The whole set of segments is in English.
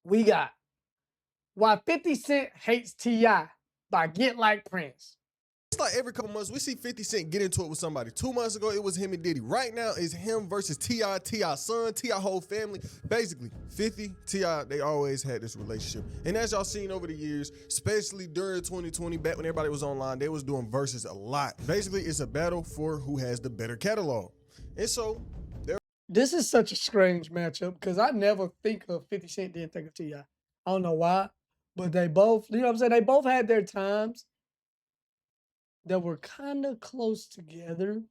we got Why 50 Cent Hates T.I. by Get Like Prince. It's like every couple months we see 50 Cent get into it with somebody. 2 months ago it was him and Diddy. Right now it's him versus T.I., T.I.'s son, T.I. whole family. Basically, 50, T.I., they always had this relationship. And as y'all seen over the years, especially during 2020, back when everybody was online, they was doing verses a lot. Basically, it's a battle for who has the better catalog. And so, this is such a strange matchup because I never think of 50 Cent, didn't think of T.I. I don't know why, but they both, you know what I'm saying? They both had their times that were kind of close together.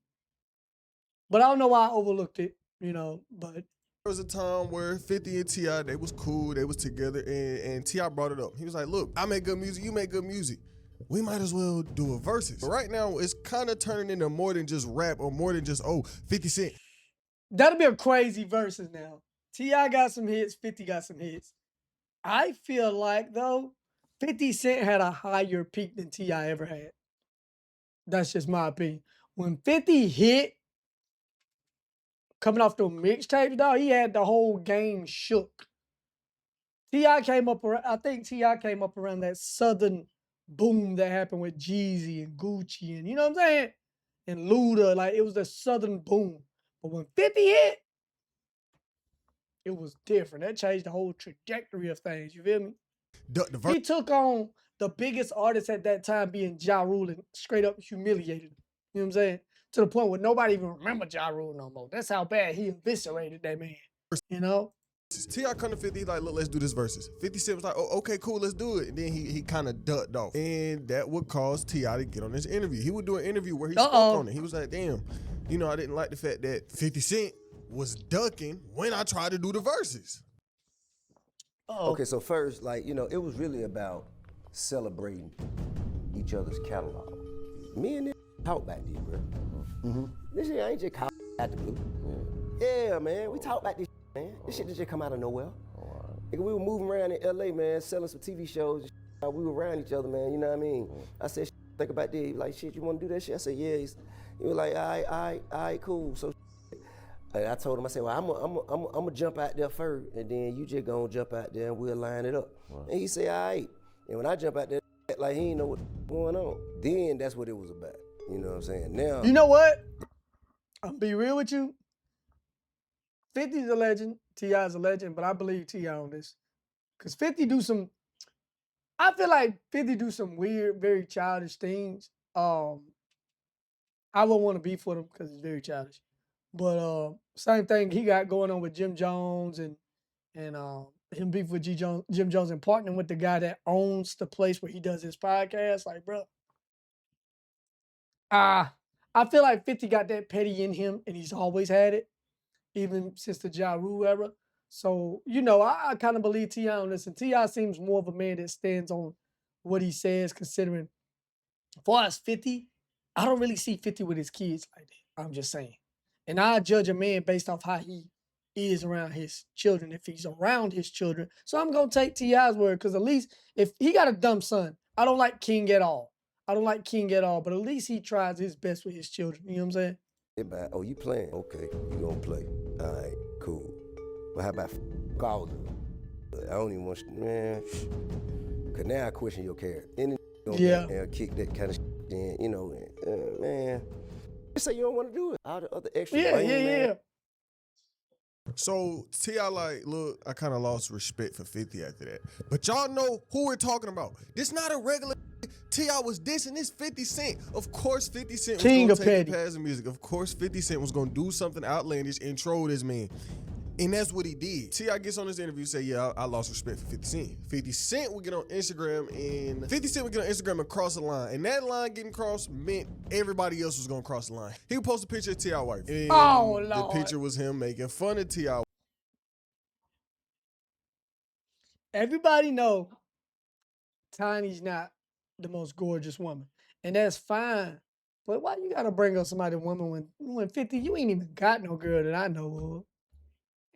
But I don't know why I overlooked it, but there was a time where 50 and T.I., they was cool, they was together, and T.I. brought it up. He was like, look, I make good music, you make good music. We might as well do a versus. But right now, it's kind of turning into more than just rap or more than just, 50 Cent. That'll be a crazy versus now. T.I. got some hits, 50 got some hits. I feel like, though, 50 Cent had a higher peak than T.I. ever had. That's just my opinion. When 50 hit, coming off the mixtapes, dog, he had the whole game shook. T.I. came up around, I think T.I. came up around that southern boom that happened with Jeezy and Gucci and, you know what I'm saying? And Luda, like it was the southern boom. But when 50 hit, it was different. That changed the whole trajectory of things. You feel me? He took on the biggest artist at that time being Ja Rule and straight up humiliated him. You know what I'm saying? To the point where nobody even remember Ja Rule no more. That's how bad he eviscerated that man. You know? T.I. come to 50, like, look, let's do this versus. 50 Cent was like, oh, okay, cool, let's do it. And then he kind of ducked off. And that would cause T.I. to get on this interview. He would do an interview where he spoke on it. He was like, damn, I didn't like the fact that 50 Cent was ducking when I tried to do the verses. Okay, so first, it was really about celebrating each other's catalog. Me and this talk back then, bro. This shit ain't just call out the blue. Yeah, man, we talk about this shit, man. This shit just come out of nowhere. Nigga, we were moving around in LA, man, selling some TV shows. And shit. We were around each other, man, you know what I mean? I said, think about this. Like, shit, you wanna do that shit? I said, yeah. He was like, all right, cool. So I told him, I said, well, I'm gonna jump out there first, and then you just gonna jump out there and we'll line it up. And he said, all right. And when I jump out there, like he ain't know what's going on. Then that's what it was about. You know what I'm saying? Now, you know what? I'll be real with you. 50's a legend, T.I.'s a legend, but I believe T.I. on this. Because 50 do some, I feel like 50 do some weird, very childish things. I wouldn't want to beef with him because he's very childish. But same thing he got going on with Jim Jones and him beef with Jim Jones and partnering with the guy that owns the place where he does his podcast. Like, bro, I feel like 50 got that petty in him, and he's always had it, even since the Ja Rule era. So, I kind of believe T.I. on this, and T.I. seems more of a man that stands on what he says, considering, as far as 50, I don't really see 50 with his kids like that. I'm just saying. And I judge a man based off how he is around his children, if he's around his children. So I'm going to take T.I.'s word, because at least if he got a dumb son, I don't like King at all. But at least he tries his best with his children. You know what I'm saying? Oh, you playing? Okay, you gonna play. All right, cool. But how about all of them? I don't even want man. Cause now I question your character. Any gonna kick that kind of shit, then, man. You say you don't want to do it. All the other extra. Yeah. So T.I. like, look, I kind of lost respect for 50 after that. But y'all know who we're talking about. This not a regular T.I. was dissing this 50 Cent. Of course 50 Cent was going to take the pass of music. Of course 50 Cent was going to do something outlandish and troll this man. And that's what he did. T.I. gets on this interview and say, yeah, I lost respect for 50 Cent. 50 Cent would get on Instagram and cross the line. And that line getting crossed meant everybody else was gonna cross the line. He would post a picture of T.I. wife. And the picture was him making fun of T.I. Everybody know Tiny's not the most gorgeous woman. And that's fine. But why you gotta bring up somebody woman when 50, you ain't even got no girl that I know of.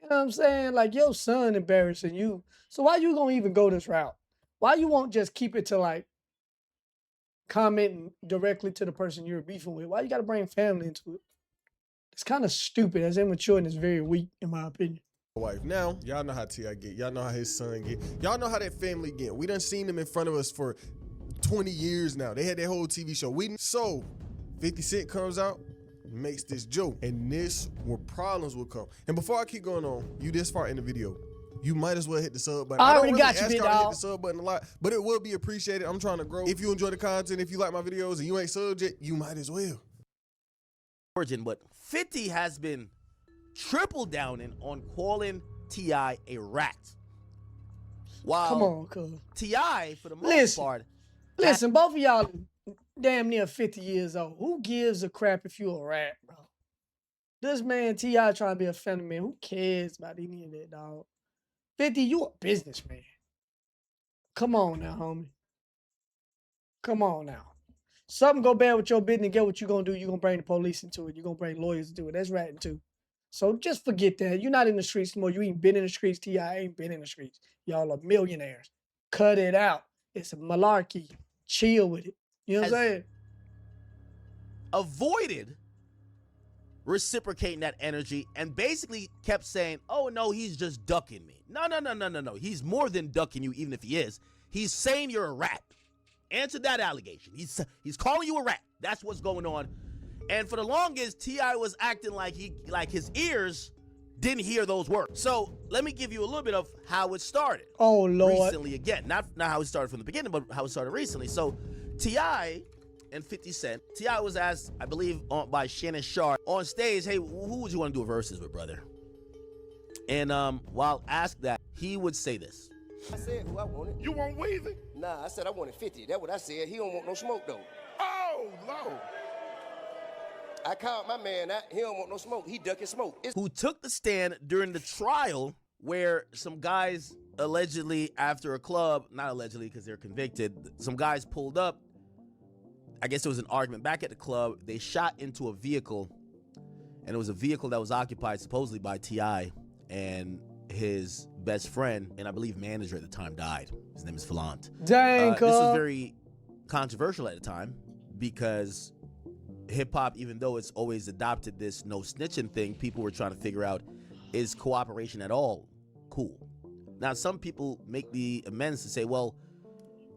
You know what I'm saying? Like, your son embarrassing you. So why you gonna even go this route? Why you won't just keep it to, like, commenting directly to the person you're beefing with? Why you gotta bring family into it? It's kind of stupid. It's immature and it's very weak, in my opinion. wife. Now, y'all know how T.I. get. Y'all know how his son get. Y'all know how that family get. We done seen them in front of us for 20 years now. They had their whole TV show. So 50 Cent comes out, makes this joke, and this where problems will come. And before I keep going on, you this far in the video, you might as well hit the sub button. I don't already really got you, ask big y'all to hit dog. the sub button a lot, but it will be appreciated. I'm trying to grow. If you enjoy the content, if you like my videos and you ain't subbed yet, you might as well. But 50 has been triple downing on calling T.I. a rat. While Come on, cuz. T.I., for the most part, Listen, both of y'all damn near 50 years old. Who gives a crap if you a rat, bro? This man, T.I. trying to be a family man. Who cares about any of that, dog? 50, you a businessman. Come on now, homie. Come on now. Something go bad with your business, get what you gonna do. You gonna bring the police into it. You gonna bring lawyers into it. That's ratting too. So just forget that. You're not in the streets anymore. You ain't been in the streets. T.I. ain't been in the streets. Y'all are millionaires. Cut it out. It's a malarkey. Chill with it. You know what I'm saying? avoided reciprocating that energy and basically kept saying, oh, no, he's just ducking me. No. He's more than ducking you, even if he is. He's saying you're a rat. Answer that allegation. He's calling you a rat. That's what's going on. And for the longest, T.I. was acting like his ears didn't hear those words. So let me give you a little bit of how it started. Oh, Lord. Recently again. Not how it started from the beginning, but how it started recently. So T.I. and 50 Cent. T.I. was asked, I believe, by Shannon Sharp on stage, hey, who would you want to do a versus with, brother? And while asked that, he would say this. I said who I wanted. You want Weezy? Nah, I said I wanted 50. That's what I said. He don't want no smoke, though. Oh, Lord. I called my man out. He don't want no smoke. He ducking smoke. Who took the stand during the trial where some guys allegedly after a club, not allegedly because they're convicted, some guys pulled up. I guess there was an argument back at the club. They shot into a vehicle, and it was a vehicle that was occupied supposedly by T.I. and his best friend, and I believe manager at the time, died. His name is Falant. Dang, This was very controversial at the time because hip-hop, even though it's always adopted this no snitching thing, people were trying to figure out, is cooperation at all cool? Now, some people make the amends to say, well,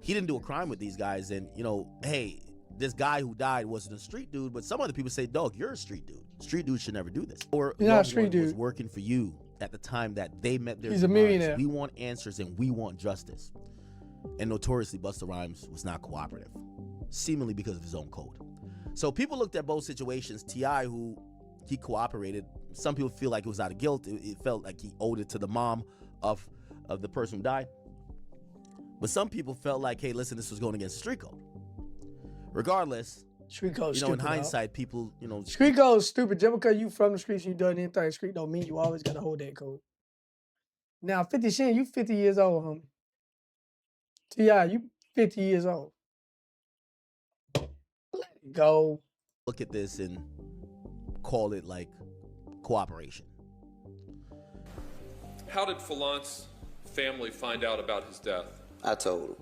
he didn't do a crime with these guys, and, you know, hey, this guy who died wasn't a street dude, but some other people say, dog, you're a street dude. Street dudes should never do this. Or You're not a street was dude. working for you at the time that they met their He's a demise. millionaire. We want answers and we want justice. And notoriously, Busta Rhymes was not cooperative, seemingly because of his own code. So people looked at both situations. T.I., who he cooperated, some people feel like it was out of guilt. It felt like he owed it to the mom of the person who died. But some people felt like, hey, listen, this was going against the street code. Regardless, Street code's you know, in stupid, dog. hindsight, people, you know, Street code's stupid. Just because you from the streets and you done anything street don't mean you always gotta hold that code. Now, 50 Cent, you 50 years old, homie. T.I., you 50 years old. Let it go. look at this and call it like cooperation. How did Falant's family find out about his death? I told him.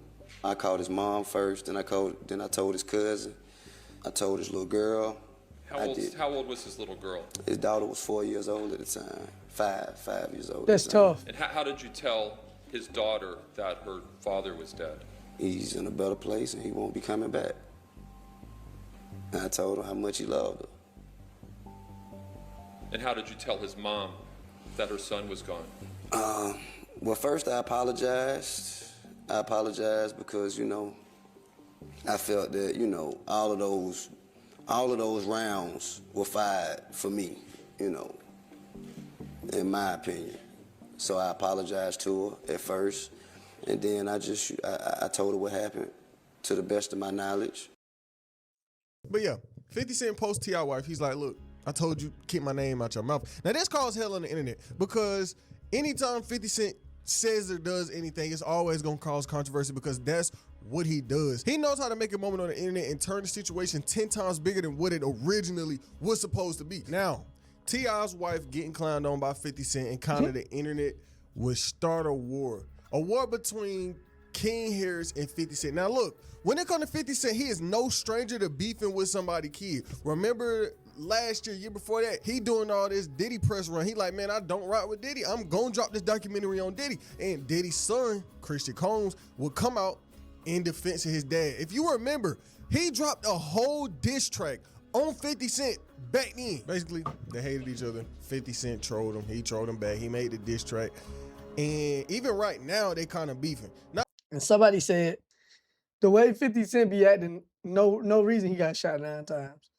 I called his mom first, then I told his cousin. I told his little girl. How old was his little girl? His daughter was 4 years old at the time. Five years old. That's tough. And how did you tell his daughter that her father was dead? He's in a better place and he won't be coming back. And I told her how much he loved her. And how did you tell his mom that her son was gone? Well, first I apologized. I apologized because, you know, I felt that, you know, all of those rounds were fired for me, you know, in my opinion. So I apologized to her at first, and then I told her what happened to the best of my knowledge. But yeah, 50 Cent post T.I. wife, he's like, look, I told you, keep my name out your mouth. Now this caused hell on the internet because anytime 50 Cent says or does anything, it's always gonna cause controversy because that's what he does. He knows how to make a moment on the internet and turn the situation 10 times bigger than what it originally was supposed to be. Now, T.I.'s wife getting clowned on by 50 Cent and kind of the internet would start a war between King Harris and 50 Cent. Now look, when it comes to 50 Cent, he is no stranger to beefing with somebody's kid. Remember last year before that, he doing all this Diddy press run. He like, man, I don't rock with Diddy. I'm gonna drop this documentary on Diddy. And Diddy's son, Christian Combs, would come out in defense of his dad. If you remember, he dropped a whole diss track on 50 Cent back then. Basically, they hated each other. 50 Cent trolled him. He trolled him back. He made the diss track. And even right now, they kind of beefing. Now, and somebody said, the way 50 Cent be acting, no reason he got shot 9 times.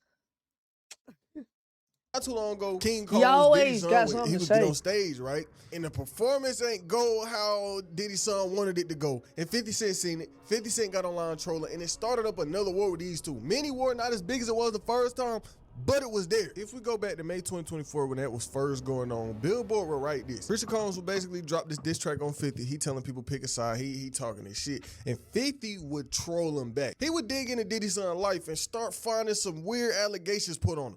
not too long ago, King He Combs, always Diddy's got son, something he to would say. get on stage, right? And the performance ain't go how Diddy's son wanted it to go. And 50 Cent seen it. 50 Cent got online trolling, and it started up another war with these two. Mini war, not as big as it was the first time, but it was there. If we go back to May 2024 when that was first going on, Billboard will write this. Christian Combs would basically drop this diss track on 50. He telling people pick a side. He talking this shit. And 50 would troll him back. He would dig into Diddy's son's life and start finding some weird allegations put on him.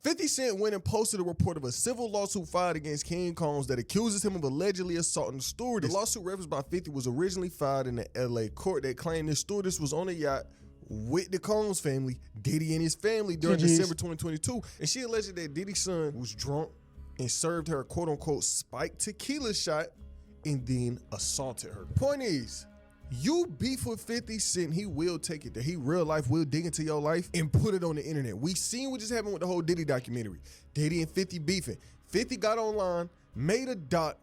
50 Cent went and posted a report of a civil lawsuit filed against King Combs that accuses him of allegedly assaulting a stewardess. The lawsuit referenced by 50 was originally filed in the LA court that claimed the stewardess was on a yacht with the Combs family, Diddy and his family during December 2022, and she alleged that Diddy's son was drunk and served her a quote-unquote spiked tequila shot and then assaulted her. Point is, you beef with 50 Cent, he will take it there. He real life will dig into your life and put it on the internet. We seen what just happened with the whole Diddy documentary. Diddy and 50 beefing. 50 got online, made a doc,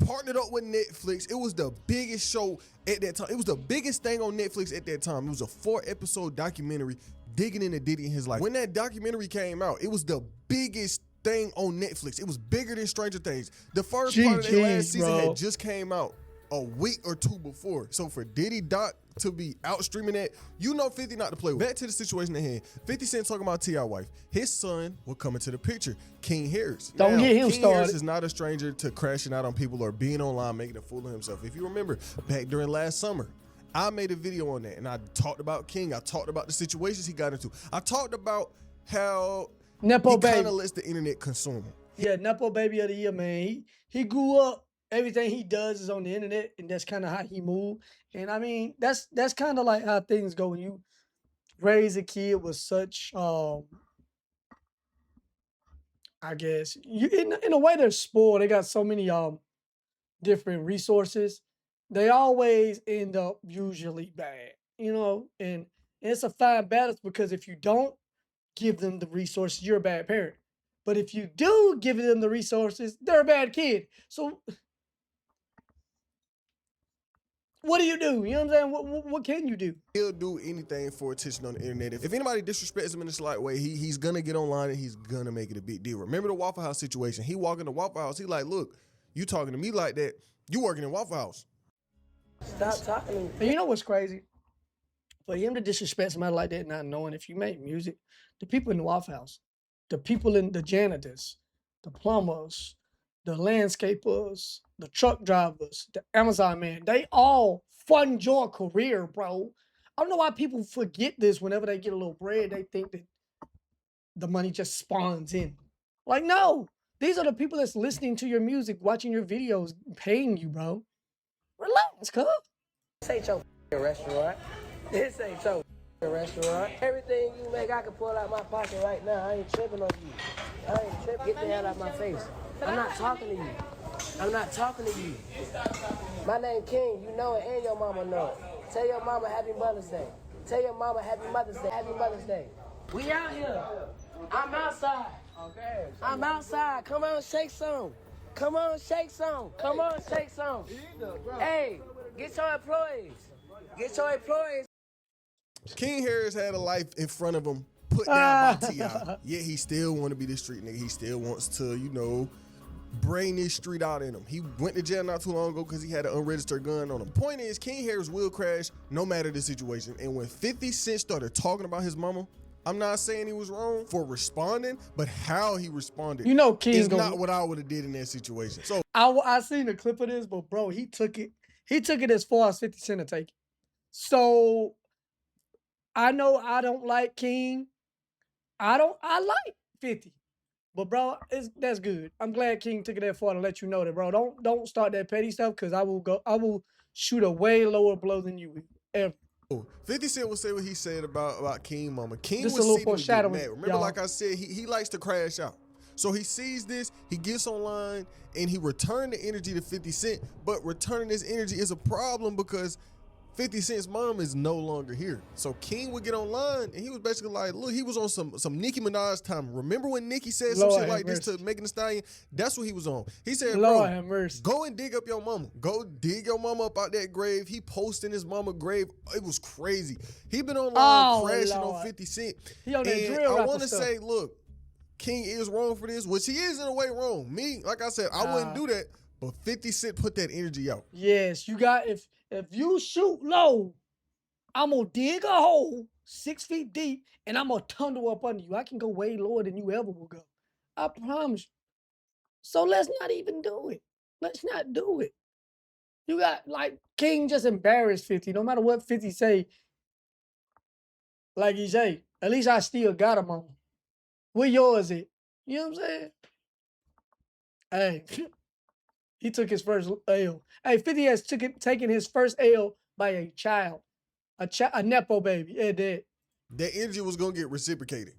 partnered up with Netflix. It was the biggest show at that time. It was the biggest thing on Netflix at that time. It was a 4-episode documentary digging into Diddy and his life. When that documentary came out, it was the biggest thing on Netflix. It was bigger than Stranger Things. The first part of their last season had just came out a week or two before. So for Diddy Doc to be out streaming that, you know 50 not to play with. Back to the situation at hand. 50 Cent talking about T.I. wife. His son will come into the picture, King Harris. Don't get him King started. Harris is not a stranger to crashing out on people or being online making a fool of himself. If you remember, back during last summer, I made a video on that and I talked about King. I talked about the situations he got into. I talked about how Nepo he baby. kind of lets the internet consume him. Yeah, Nepo baby of the year, man. He grew up. Everything he does is on the internet, and that's kind of how he moved. And I mean, that's kind of like how things go when you raise a kid with such, I guess, you in a way they're spoiled. They got so many different resources. They always end up usually bad, you know. And it's a fine balance because if you don't give them the resources, you're a bad parent. But if you do give them the resources, they're a bad kid. So what do? You know what I'm saying? What can you do? He'll do anything for attention on the internet. If anybody disrespects him in a slight way, he's gonna get online and he's gonna make it a big deal. Remember the Waffle House situation? He walk in the Waffle House, he like, look, you talking to me like that, you working in Waffle House. Stop talking to me. And you know what's crazy? For him to disrespect somebody like that, not knowing if you make music, the people in the Waffle House, the people in the janitors, the plumbers, the landscapers, the truck drivers, the Amazon man, they all fund your career, bro. I don't know why people forget this whenever they get a little bread. They think that the money just spawns in. Like, no. These are the people that's listening to your music, watching your videos, paying you, bro. Relax, cuz. This ain't your restaurant. This ain't your restaurant. Everything you make, I can pull out my pocket right now. I ain't tripping on you. I ain't tripping. Get the hell out of my face. I'm not talking to you. I'm not talking to you. My name King. You know it, and your mama know it. Tell your mama Happy Mother's Day. Tell your mama Happy Mother's Day. Happy Mother's Day. We out here. I'm outside. Okay. I'm outside. Come on, shake some. Come on, shake some. Come on, shake some. Hey, get your employees. Get your employees. King Harris had a life in front of him put down by T.I. Yet he still want to be the street nigga. He still wants to, you know, bring this street out in him. He went to jail not too long ago because he had an unregistered gun on him. Point is, King Harris will crash no matter the situation. And when 50 Cent started talking about his mama, I'm not saying he was wrong for responding, but how he responded, You know King is gonna- not what I would have did in that situation. So I seen a clip of this, but bro, he took it as far as 50 Cent to take it. So I know I don't like King. I like 50. But bro, that's good. I'm glad King took it that far to let you know that, bro. Don't start that petty stuff because I will shoot a way lower blow than you will. Ever. 50 Cent will say what he said about King Mama. King Just a was little seen to get foreshadowing, mad. Remember, y'all. like I said, he likes to crash out. So he sees this, he gets online, and he returned the energy to 50 Cent, but returning this energy is a problem because 50 Cent's mom is no longer here. So King would get online, and he was basically like, look, he was on some Nicki Minaj time. Remember when Nicki said some Lord shit have like this to mercy. Megan Thee Stallion? That's what he was on. He said, Lord bro, have mercy. go and dig up your mama. Go dig your mama up out that grave. He posting his mama grave. It was crazy. He been online crashing on Lord. 50 Cent. He on that And drill I rapper want to stuff. say, look, King is wrong for this, which he is in a way wrong. Me, like I said, I wouldn't do that, but 50 Cent put that energy out. Yes, you got, if you shoot low, I'm gonna dig a hole 6 feet deep and I'm gonna tunnel up under you. I can go way lower than you ever will go. I promise you. So let's not even do it. Let's not do it. You got, like, King just embarrassed 50. No matter what 50 say, like he say, at least I still got him on. Where yours at? You know what I'm saying? Hey, he took his first L. Hey, 50 has taken his first L by a child. A Nepo baby. Yeah, that. That energy was going to get reciprocated.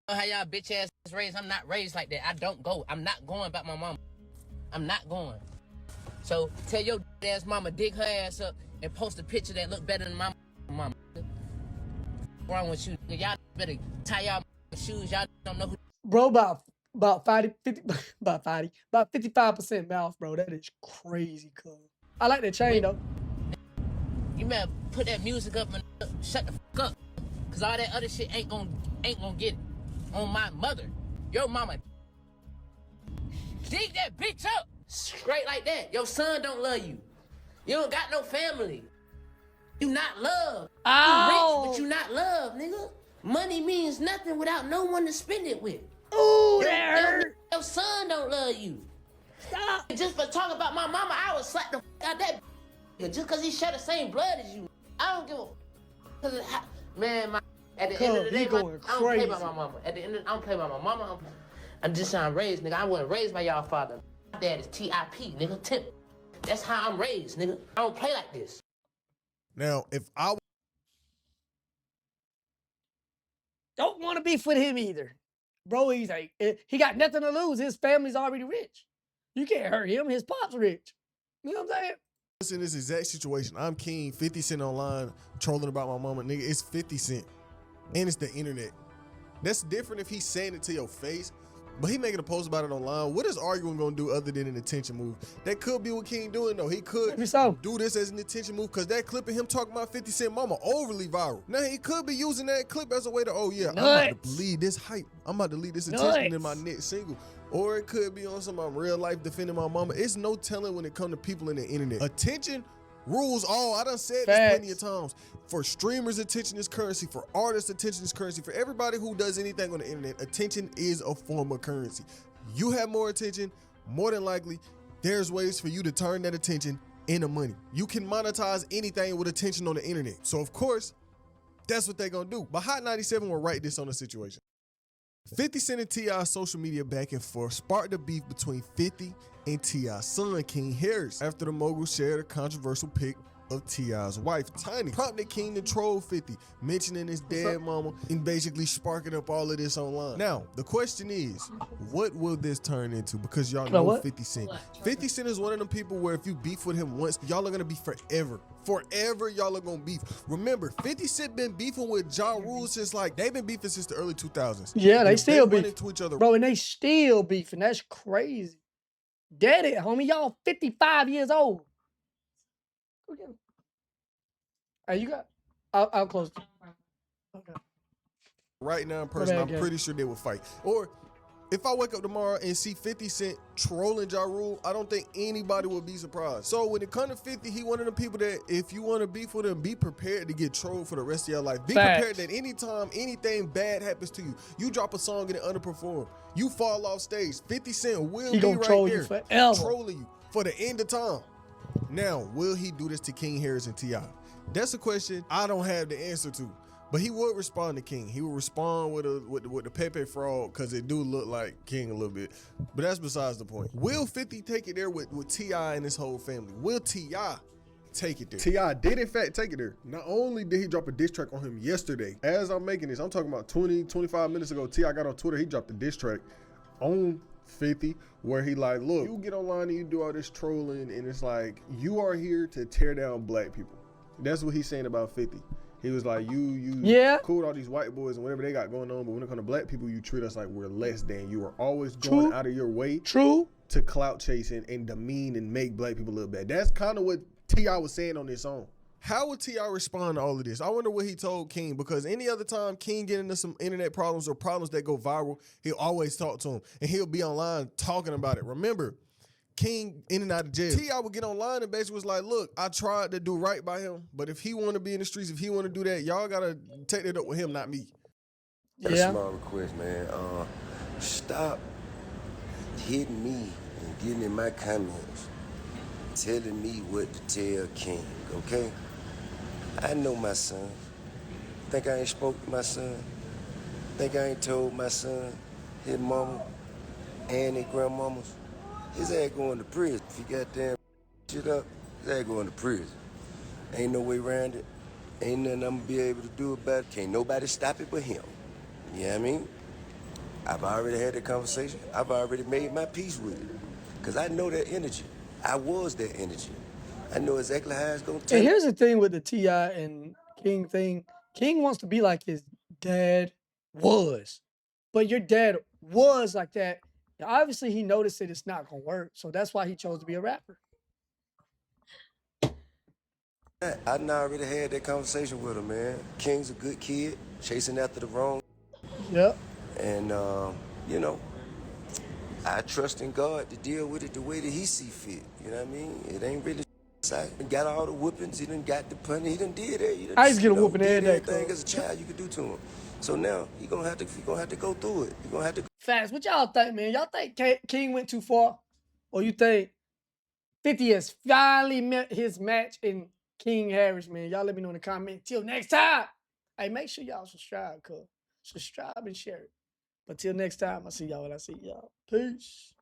How y'all bitch ass raised? I'm not raised like that. I don't go. I'm not going about my mama. I'm not going. So tell your ass mama dig her ass up and post a picture that look better than my mama. What's wrong with you? Y'all better tie y'all shoes. Y'all don't know who. Bro, about 55% mouth, bro. That is crazy, cuz. I like that chain though. You better put that music up and shut the fuck up. Cause all that other shit ain't gonna get it. On my mother. Your mama. Dig that bitch up. Straight like that. Your son don't love you. You don't got no family. You not loved. Ow. You rich, but you not loved, nigga. Money means nothing without no one to spend it with. Ooh, that hurt. Your son don't love you. Stop. Just for talking about my mama, I would slap the out that just cause he share the same blood as you. I don't give a man. At the end of the day, I don't play by my mama. At the end, I don't play by my mama. I'm just how I'm raised, nigga. I wasn't raised by y'all father. My dad is TIP, nigga. Tip. That's how I'm raised, nigga. I don't play like this. Now, if I Don't want to beef with him either. Bro, he's like, he got nothing to lose. His family's already rich. You can't hurt him. His pop's rich. You know what I'm saying? was in this exact situation, I'm King, 50 Cent online, trolling about my mama, nigga, it's 50 Cent. And it's the internet. That's different if he's saying it to your face, but he making a post about it online. What is arguing gonna do other than an attention move? That could be what King doing though. He could do this as an attention move because that clip of him talking about 50 Cent mama overly viral. Now he could be using that clip as a way to, oh yeah, I'm about to lead this hype. I'm about to lead this attention in my next single. Or it could be on some real life defending my mama. It's no telling when it comes to people in the internet. Attention rules all. I done said this plenty of times. For streamers, attention is currency. For artists, attention is currency. For everybody who does anything on the internet, attention is a form of currency. You have more attention, more than likely, there's ways for you to turn that attention into money. You can monetize anything with attention on the internet. So of course, that's what they're gonna do. But Hot 97 will write this on the situation. 50 Cent and T.I.'s social media back and forth sparked a beef between 50 and T.I.'s son, King Harris, after the mogul shared a controversial pic of T.I.'s wife, Tiny, prompted King to troll 50, mentioning his dead mama and basically sparking up all of this online. Now, the question is, what will this turn into? Because y'all know 50 Cent. 50 Cent is one of them people where if you beef with him once, y'all are gonna be forever. Forever, y'all are gonna beef. Remember, 50 Cent been beefing with Ja Rule since they've been beefing since the early 2000s. Yeah, they still beef. Into each other. Bro, and they still beefing. That's crazy. Get it, homie. Y'all 55 years old. Hey, you got, I'll close it. Okay. Right now in person, I'm pretty sure they would fight. Or if I wake up tomorrow and see 50 Cent trolling Ja Rule, I don't think anybody would be surprised. So when it comes to 50, he one of the people that if you want to beef with him, be prepared to get trolled for the rest of your life. Be prepared that anytime anything bad happens to you, you drop a song and it underperform, you fall off stage, 50 Cent will be right there trolling you for the end of time. Now, will he do this to King Harris and T.I.? That's a question I don't have the answer to. But he would respond to King. He would respond with the Pepe fraud because it do look like King a little bit. But that's besides the point. Will 50 take it there with T.I. and his whole family? Will T.I. take it there. T.I. did in fact take it there. Not only did he drop a diss track on him yesterday, as I'm making this, I'm talking about 20, 25 minutes ago, T.I. got on Twitter, he dropped a diss track on 50 where he like, look, you get online and you do all this trolling and it's like, you are here to tear down black people. That's what he's saying about 50. He was like, you cool with all these white boys and whatever they got going on, but when it comes to black people, you treat us like we're less than. You are always going out of your way to clout chasing and demean and make black people look bad. That's kind of what T.I. was saying on this song. How would T.I. respond to all of this? I wonder what he told King, because any other time King get into some internet problems or problems that go viral, he'll always talk to him and he'll be online talking about it. Remember, King in and out of jail. T.I. would get online and basically was like, look, I tried to do right by him, but if he want to be in the streets, if he want to do that, y'all got to take that up with him, not me. Got a small request, man. Stop hitting me and getting in my comments, telling me what to tell King, okay? I know my son. Think I ain't spoke to my son? Think I ain't told my son, his mama, and his grandmamas? His ass going to prison. If he got damn shit up, his ass going to prison. Ain't no way around it. Ain't nothing I'm gonna be able to do about it. Can't nobody stop it but him. You know what I mean? I've already had that conversation. I've already made my peace with it. Because I know that energy. I was that energy. I know exactly how it's gonna turn. And here's the thing with the T.I. and King thing. King wants to be like his dad was. But your dad was like that. Obviously, he noticed that it's not going to work. So that's why he chose to be a rapper. I already had that conversation with him, man. King's a good kid, chasing after the wrong. Yep. And, you know, I trust in God to deal with it the way that he see fit. You know what I mean? It ain't really he got all the whoopings. He done got the punch. He done did it. I used to get a whooping every day. Everything as a child you could do to him. So now he gonna have to go through it. He gonna have to. Facts. What y'all think, man? Y'all think King went too far, or you think 50 has finally met his match in King Harris, man? Y'all let me know in the comments. Till next time. Hey, make sure y'all subscribe, cuz. Subscribe and share it. But till next time, I see y'all when I see y'all. Peace.